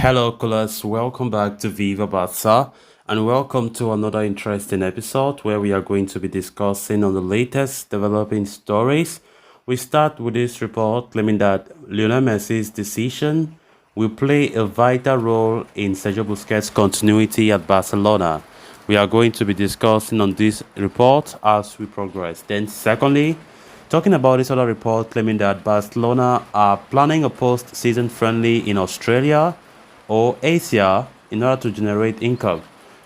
Hello, Colas. Welcome back to Viva Barca, and welcome to another interesting episode where we are going to be discussing on the latest developing stories. We start with this report claiming that Lionel Messi's decision will play a vital role in Sergio Busquets' continuity at Barcelona. We are going to be discussing on this report as we progress. Then, secondly, talking about this other report claiming that Barcelona are planning a post-season friendly in Australia or Asia in order to generate income.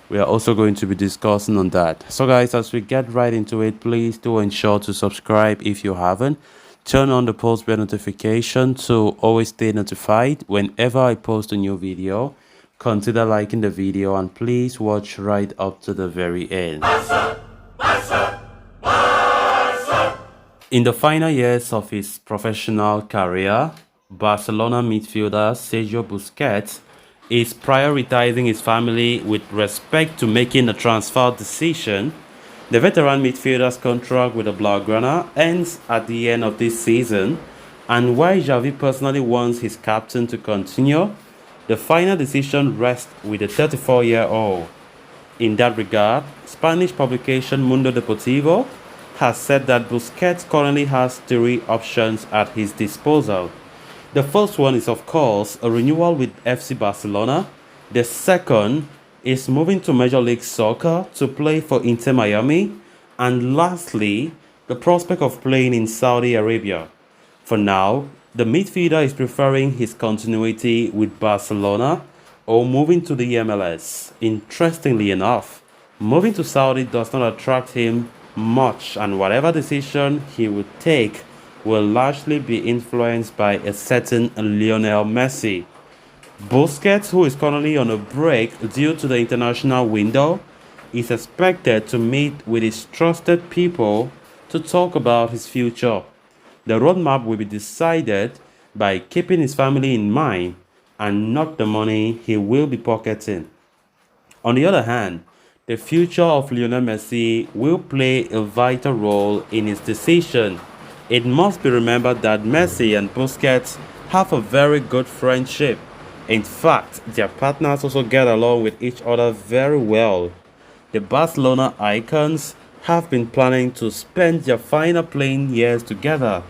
We are also going to be discussing on that. So guys, as we get right into it, please do ensure to subscribe if you haven't. Turn on the post bell notification to always stay notified whenever I post a new video. Consider liking the video and please watch right up to the very end. In the final years of his professional career, Barcelona midfielder Sergio Busquets is prioritizing his family with respect to making a transfer decision. The veteran midfielder's contract with the Blaugrana ends at the end of this season, and while Xavi personally wants his captain to continue, the final decision rests with the 34-year-old. In that regard, Spanish publication Mundo Deportivo has said that Busquets currently has three options at his disposal. The first one is, of course, a renewal with FC Barcelona. The second is moving to Major League Soccer to play for Inter Miami. And lastly, the prospect of playing in Saudi Arabia. For now, the midfielder is preferring his continuity with Barcelona or moving to the MLS. Interestingly enough, moving to Saudi does not attract him much, and whatever decision he would take will largely be influenced by a certain Lionel Messi. Busquets, who is currently on a break due to the international window, is expected to meet with his trusted people to talk about his future. The roadmap will be decided by keeping his family in mind and not the money he will be pocketing. On the other hand, the future of Lionel Messi will play a vital role in his decision. It must be remembered that Messi and Busquets have a very good friendship. In fact, their partners also get along with each other very well. The Barcelona icons have been planning to spend their final playing years together.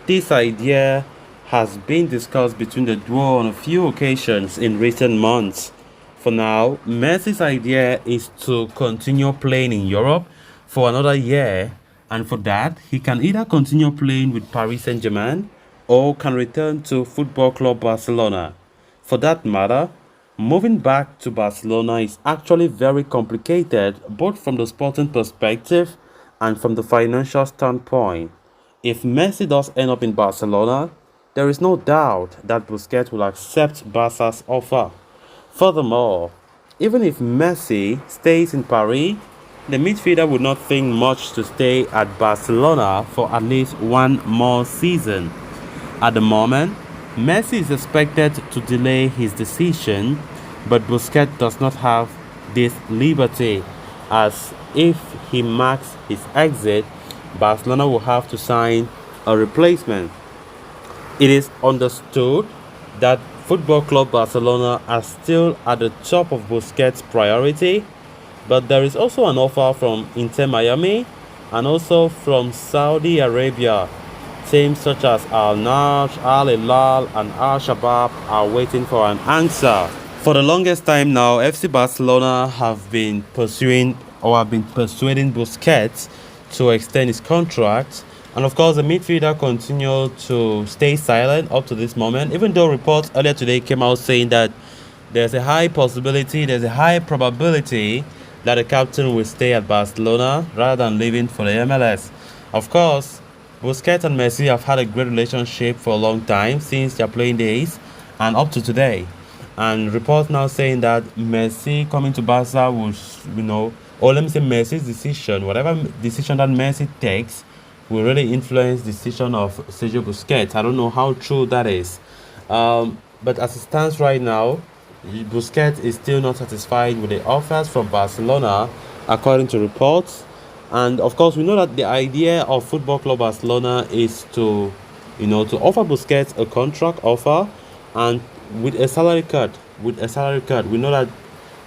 This idea has been discussed between the duo on a few occasions in recent months. For now, Messi's idea is to continue playing in Europe for another year, and for that, he can either continue playing with Paris Saint-Germain or can return to Football Club Barcelona. For that matter, moving back to Barcelona is actually very complicated both from the sporting perspective and from the financial standpoint. If Messi does end up in Barcelona, there is no doubt that Busquets will accept Barca's offer. Furthermore, even if Messi stays in Paris, the midfielder would not think much to stay at Barcelona for at least one more season. At the moment, Messi is expected to delay his decision, but Busquets does not have this liberty, as if he marks his exit, Barcelona will have to sign a replacement. It is understood that Football Club Barcelona are still at the top of Busquets' priority, but there is also an offer from Inter Miami and also from Saudi Arabia. Teams such as Al Nassr, Al Hilal, and Al Shabab are waiting for an answer. For the longest time now, FC Barcelona have been persuading Busquets to extend his contract. And of course, the midfielder continued to stay silent up to this moment, even though reports earlier today came out saying that there's a high probability that the captain will stay at Barcelona rather than leaving for the MLS. Of course, Busquets and Messi have had a great relationship for a long time, since their playing days and up to today. And reports now saying that Messi coming to Barca will, or let me say Messi's decision, whatever decision that Messi takes, will really influence the decision of Sergio Busquets. I don't know how true that is. But as it stands right now, Busquets is still not satisfied with the offers from Barcelona, according to reports. And of course, we know that the idea of Football Club Barcelona is to offer Busquets a contract offer and with a salary cut. with a salary cut. We know that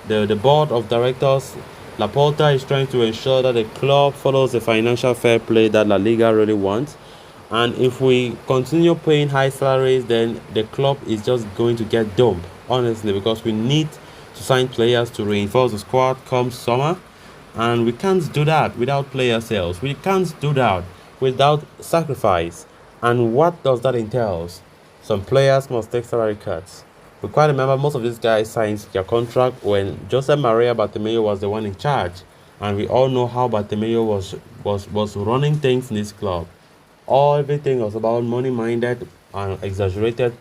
the board of directors, Laporta, is trying to ensure that the club follows the financial fair play that La Liga really wants. And if we continue paying high salaries, then the club is just going to get dumped, honestly, because we need to sign players to reinforce the squad come summer. And we can't do that without player sales. We can't do that without sacrifice. And what does that entail? Some players must take salary cuts. We quite remember most of these guys signed their contract when Jose Maria Bartomeu was the one in charge. And we all know how Bartomeu was running things in this club. Everything was about money minded and exaggerated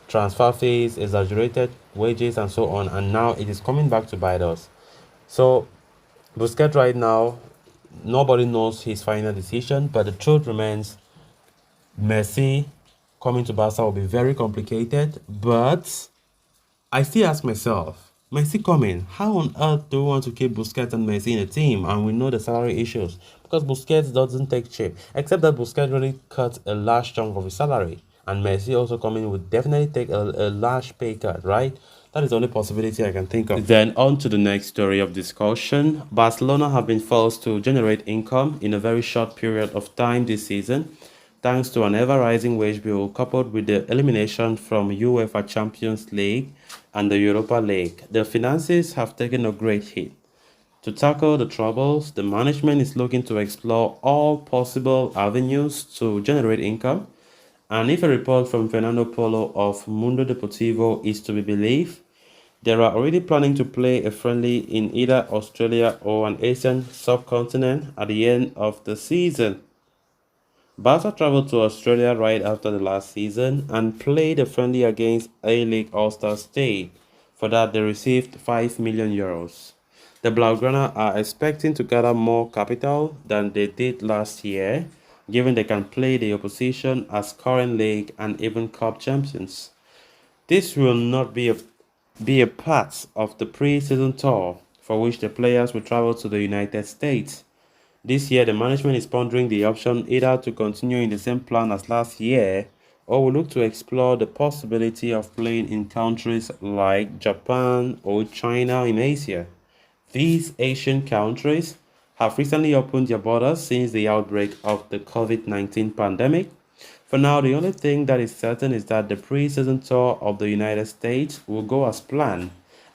transfer fees, exaggerated wages, and so on. And now it is coming back to bite us. So Busquets right now, nobody knows his final decision, but the truth remains Messi coming to Barca will be very complicated. But I still ask myself, Messi coming, how on earth do we want to keep Busquets and Messi in a team? And we know the salary issues because Busquets doesn't take cheap, except that Busquets really cut a large chunk of his salary. And Messi also coming would definitely take a large pay cut, right? That is the only possibility I can think of. Then on to the next story of discussion. Barcelona have been forced to generate income in a very short period of time this season, thanks to an ever-rising wage bill coupled with the elimination from UEFA Champions League and the Europa League. The finances have taken a great hit. To tackle the troubles, the management is looking to explore all possible avenues to generate income. And if a report from Fernando Polo of Mundo Deportivo is to be believed, they are already planning to play a friendly in either Australia or an Asian subcontinent at the end of the season. Barca traveled to Australia right after the last season and played a friendly against A-League All-Star State. For that, they received €5 million. The Blaugrana are expecting to gather more capital than they did last year, given they can play the opposition as current league and even cup champions. This will not be a part of the pre-season tour, for which the players will travel to the United States. This year, the management is pondering the option either to continue in the same plan as last year or will look to explore the possibility of playing in countries like Japan or China in Asia. These Asian countries have recently opened their borders since the outbreak of the COVID-19 pandemic. For now, the only thing that is certain is that the pre-season tour of the United States will go as planned.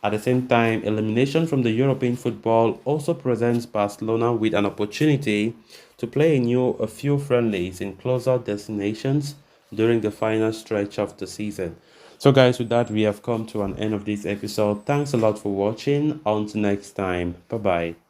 At the same time, elimination from the European football also presents Barcelona with an opportunity to play a few friendlies in closer destinations during the final stretch of the season. So guys, with that, we have come to an end of this episode. Thanks a lot for watching. Until next time. Bye-bye.